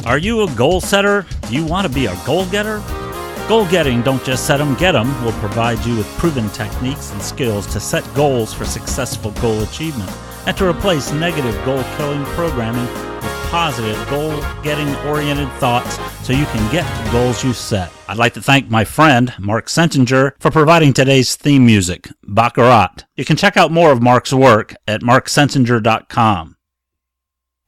Are you a goal setter? Do you want to be a goal getter? Goal getting, don't just set them, get them, will provide you with proven techniques and skills to set goals for successful goal achievement and to replace negative goal-killing programming with positive goal-getting oriented thoughts so you can get the goals you set. I'd like to thank my friend, Mark Sentinger, for providing today's theme music, Baccarat. You can check out more of Mark's work at marksentinger.com.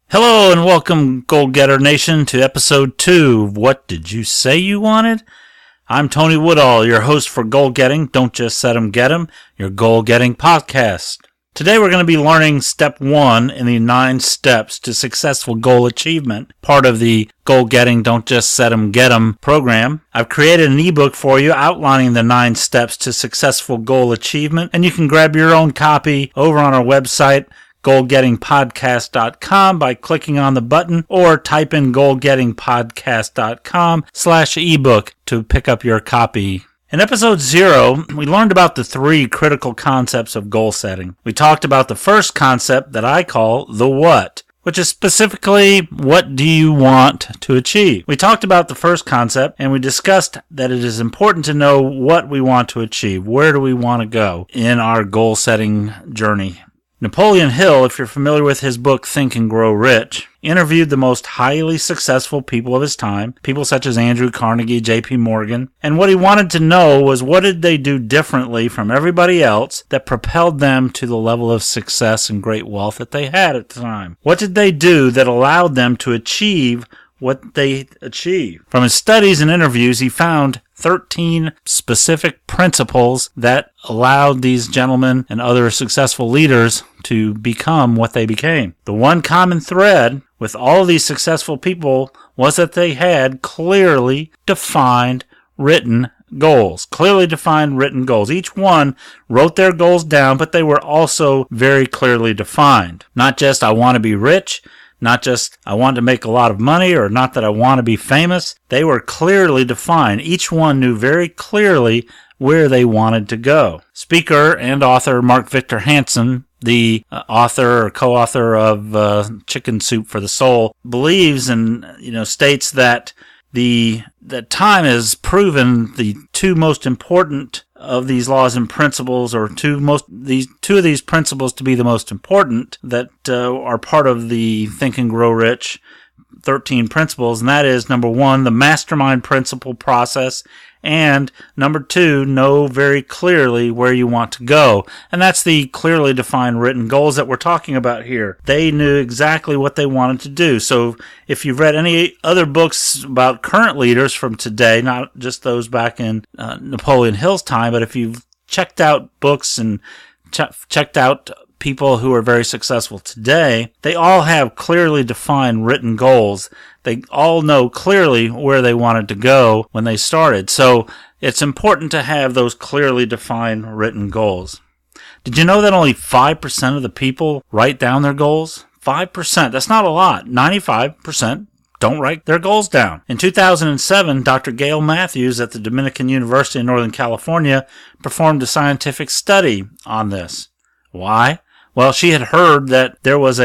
Hello and welcome, Goal Getter Nation, to episode 2 of What Did You Say You Wanted? I'm Tony Woodall, your host for Goal Getting, Don't Just Set 'em, Get 'em, your goal getting podcast. Today we're going to be learning step 1 in the 9 steps to successful goal achievement, part of the Goal Getting, Don't Just Set 'em, Get 'em program. I've created an ebook for you outlining the 9 steps to successful goal achievement, and you can grab your own copy over on our website, goalgettingpodcast.com, by clicking on the button or type in goalgettingpodcast.com/ebook to pick up your copy. In episode 0, we learned about the 3 critical concepts of goal setting. We talked about the first concept that I call the what, which is specifically, what do you want to achieve? We talked about the first concept, and we discussed that it is important to know what we want to achieve. Where do we want to go in our goal setting journey? Napoleon Hill, if you're familiar with his book Think and Grow Rich, interviewed the most highly successful people of his time, people such as Andrew Carnegie, J.P. Morgan, and what he wanted to know was what did they do differently from everybody else that propelled them to the level of success and great wealth that they had at the time? What did they do that allowed them to achieve what they achieved? From his studies and interviews, he found 13 specific principles that allowed these gentlemen and other successful leaders to become what they became. The one common thread with all of these successful people was that they had clearly defined written goals. Clearly defined written goals. Each one wrote their goals down, but they were also very clearly defined. Not just, I want to be rich. Not just, I want to make a lot of money, or not that I want to be famous. They were clearly defined. Each one knew very clearly where they wanted to go. Speaker and author Mark Victor Hansen, the author or co-author of Chicken Soup for the Soul, believes and states that that time has proven the 2 most important of these laws and principles, or two of these principles to be the most important that are part of the Think and Grow Rich 13 principles, and that is, number 1, the mastermind principle process, and number 2, know very clearly where you want to go. And that's the clearly defined written goals that we're talking about here. They knew exactly what they wanted to do. So if you've read any other books about current leaders from today, not just those back in Napoleon Hill's time, but if you've checked out books and checked out people who are very successful today, they all have clearly defined written goals. They all know clearly where they wanted to go when they started. So it's important to have those clearly defined written goals. Did you know that only 5% of the people write down their goals? 5%. That's not a lot. 95% don't write their goals down. In 2007, Dr. Gail Matthews at the Dominican University in Northern California performed a scientific study on this. Why? Well, she had heard that there was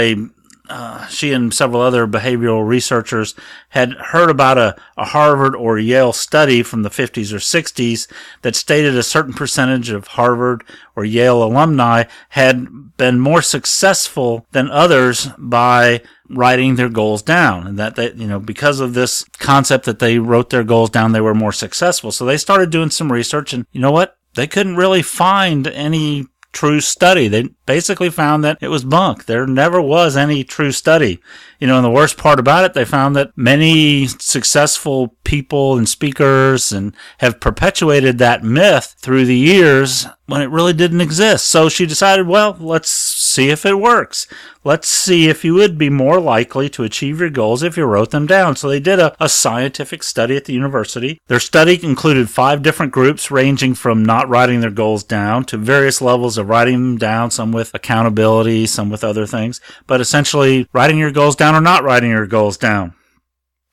she and several other behavioral researchers had heard about a Harvard or Yale study from the 50s or 60s that stated a certain percentage of Harvard or Yale alumni had been more successful than others by writing their goals down, and that they, because of this concept that they wrote their goals down, they were more successful. So they started doing some research, and you know what? They couldn't really find any true study. They basically found that it was bunk. There never was any true study. And the worst part about it, they found that many successful people and speakers and have perpetuated that myth through the years when it really didn't exist. So she decided, well, let's see if it works. Let's see if you would be more likely to achieve your goals if you wrote them down. So they did a scientific study at the university. Their study included 5 different groups ranging from not writing their goals down to various levels of writing them down, some with accountability, some with other things, but essentially writing your goals down or not writing your goals down.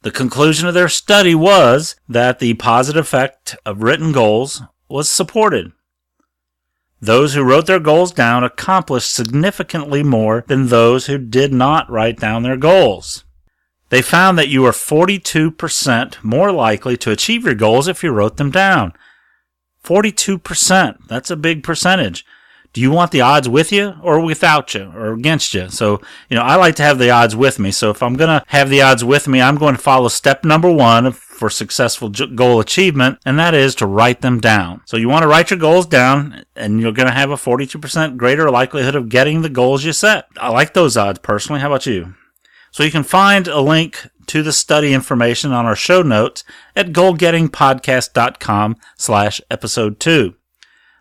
The conclusion of their study was that the positive effect of written goals was supported. Those who wrote their goals down accomplished significantly more than those who did not write down their goals. They found that you were 42% more likely to achieve your goals if you wrote them down. 42%. That's a big percentage. Do you want the odds with you or without you or against you? So, I like to have the odds with me. So if I'm going to have the odds with me, I'm going to follow step number 1 for successful goal achievement, and that is to write them down. So you want to write your goals down, and you're going to have a 42% greater likelihood of getting the goals you set. I like those odds personally. How about you? So you can find a link to the study information on our show notes at goalgettingpodcast.com/episode 2.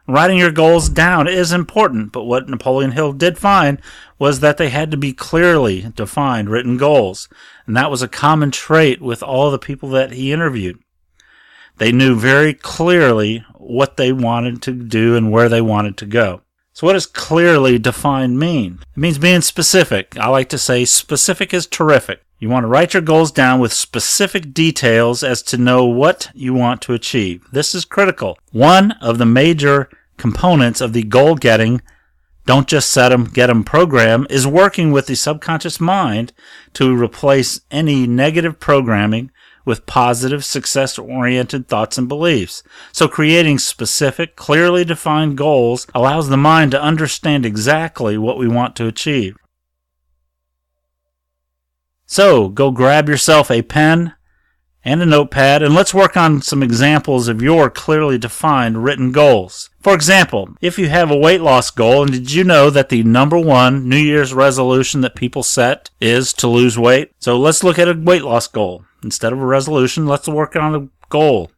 Writing your goals down is important, but what Napoleon Hill did find was that they had to be clearly defined written goals, and that was a common trait with all the people that he interviewed. They knew very clearly what they wanted to do and where they wanted to go. So what does clearly defined mean? It means being specific. I like to say specific is terrific. You want to write your goals down with specific details as to know what you want to achieve. This is critical. One of the major components of the goal-getting, don't just set them, get them program, is working with the subconscious mind to replace any negative programming with positive, success-oriented thoughts and beliefs. So creating specific, clearly defined goals allows the mind to understand exactly what we want to achieve. So, go grab yourself a pen and a notepad, and let's work on some examples of your clearly defined written goals. For example, if you have a weight loss goal, and did you know that the number 1 New Year's resolution that people set is to lose weight? So let's look at a weight loss goal. Instead of a resolution, let's work on a goal.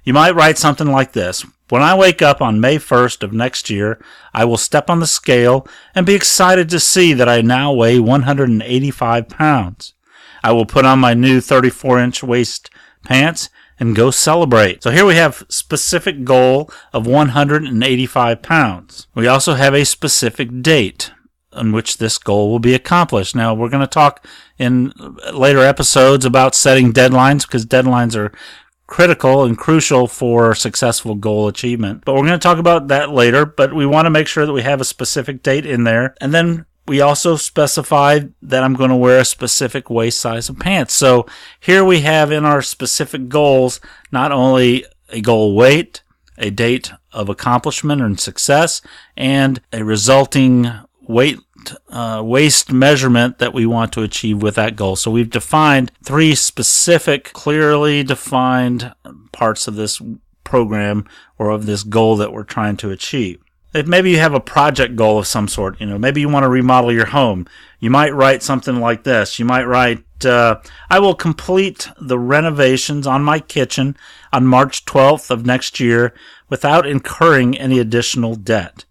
You might write something like this. When I wake up on May 1st of next year, I will step on the scale and be excited to see that I now weigh 185 pounds. I will put on my new 34-inch waist pants and go celebrate. So here we have specific goal of 185 pounds. We also have a specific date on which this goal will be accomplished. Now, we're going to talk in later episodes about setting deadlines, because deadlines are critical and crucial for successful goal achievement. But we're going to talk about that later, but we want to make sure that we have a specific date in there. And then we also specify that I'm going to wear a specific waist size of pants. So here we have in our specific goals not only a goal weight, a date of accomplishment and success, and a resulting waist measurement that we want to achieve with that goal. So we've defined 3 specific, clearly defined parts of this program or of this goal that we're trying to achieve. If maybe you have a project goal of some sort, maybe you want to remodel your home, you might write something like this. You might write, I will complete the renovations on my kitchen on March 12th of next year without incurring any additional debt.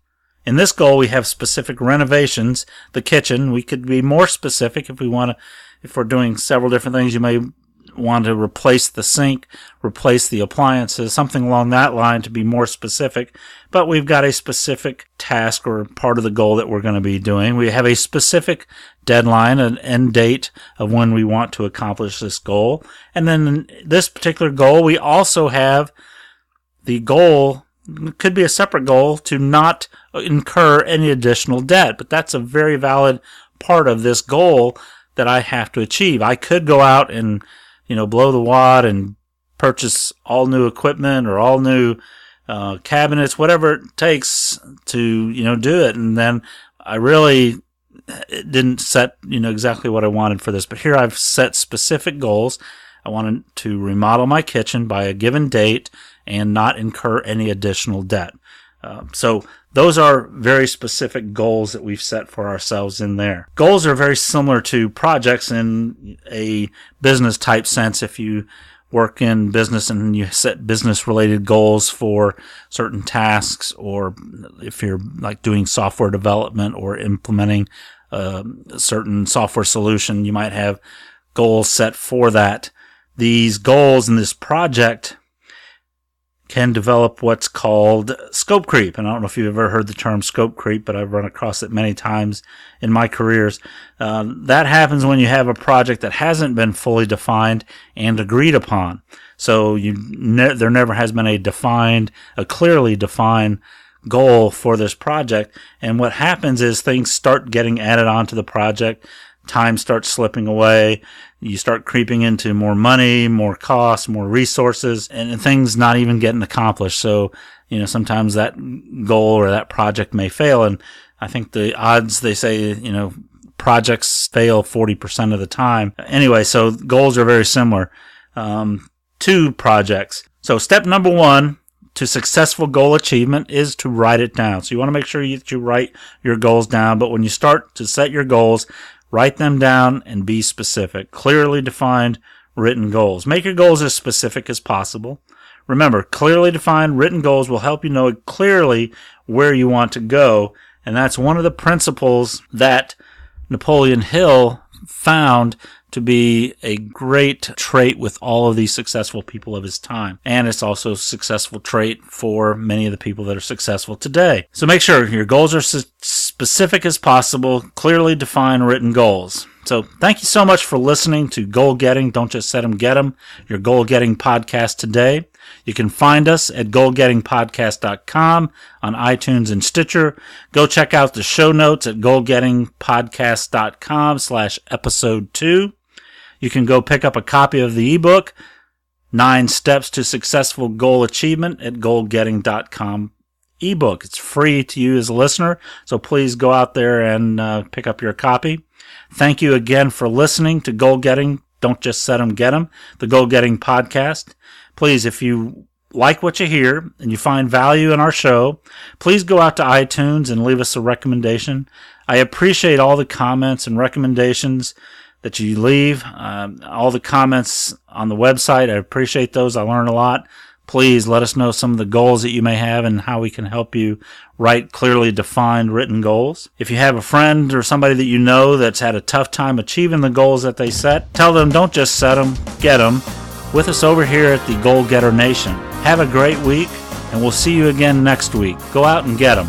In this goal, we have specific renovations. The kitchen, we could be more specific if we're doing several different things. You may want to replace the sink, replace the appliances, something along that line to be more specific. But we've got a specific task or part of the goal that we're going to be doing. We have a specific deadline, an end date of when we want to accomplish this goal. And then in this particular goal, we also have the goal, it could be a separate goal, to not incur any additional debt. But that's a very valid part of this goal that I have to achieve. I could go out and blow the wad and purchase all new equipment or all new cabinets, whatever it takes to, do it. And then I really didn't set, exactly what I wanted for this. But here I've set specific goals. I wanted to remodel my kitchen by a given date and not incur any additional debt. So those are very specific goals that we've set for ourselves in there. Goals are very similar to projects in a business type sense. If you work in business and you set business related goals for certain tasks, or if you're like doing software development or implementing a certain software solution, you might have goals set for that. These goals in this project can develop what's called scope creep. And I don't know if you've ever heard the term scope creep, but I've run across it many times in my careers. That happens when you have a project that hasn't been fully defined and agreed upon. So there never has been a clearly defined goal for this project. And what happens is things start getting added onto the project. time starts slipping away. You start creeping into more money, more costs, more resources, and things not even getting accomplished. So, sometimes that goal or that project may fail. And I think the odds, they say, projects fail 40% of the time. Anyway, so goals are very similar to projects. So step number 1 to successful goal achievement is to write it down. So you want to make sure that you write your goals down. But when you start to set your goals, write them down and be specific. Clearly defined written goals. Make your goals as specific as possible. Remember, clearly defined written goals will help you know clearly where you want to go. And that's one of the principles that Napoleon Hill found to be a great trait with all of these successful people of his time. And it's also a successful trait for many of the people that are successful today. So make sure your goals are specific as possible, clearly defined written goals. So thank you so much for listening to Goal Getting, Don't Just Set 'em, Get 'em, your goal getting podcast today. You can find us at goalgettingpodcast.com, on iTunes and Stitcher. Go check out the show notes at goalgettingpodcast.com/episode 2. You can go pick up a copy of the ebook, 9 Steps to Successful Goal Achievement, at goalgetting.com ebook. It's free to you as a listener, so please go out there and pick up your copy. Thank you again for listening to Goal Getting, Don't Just Set 'em, Get 'em, the Goal Getting podcast. Please, if you like what you hear and you find value in our show, please go out to iTunes and leave us a recommendation. I appreciate all the comments and recommendations that you leave, all the comments on the website. I appreciate those. I learn a lot. Please let us know some of the goals that you may have and how we can help you write clearly defined written goals. If you have a friend or somebody that you know that's had a tough time achieving the goals that they set, tell them don't just set them, get them, with us over here at the Goal Getter Nation. Have a great week, and we'll see you again next week. Go out and get them.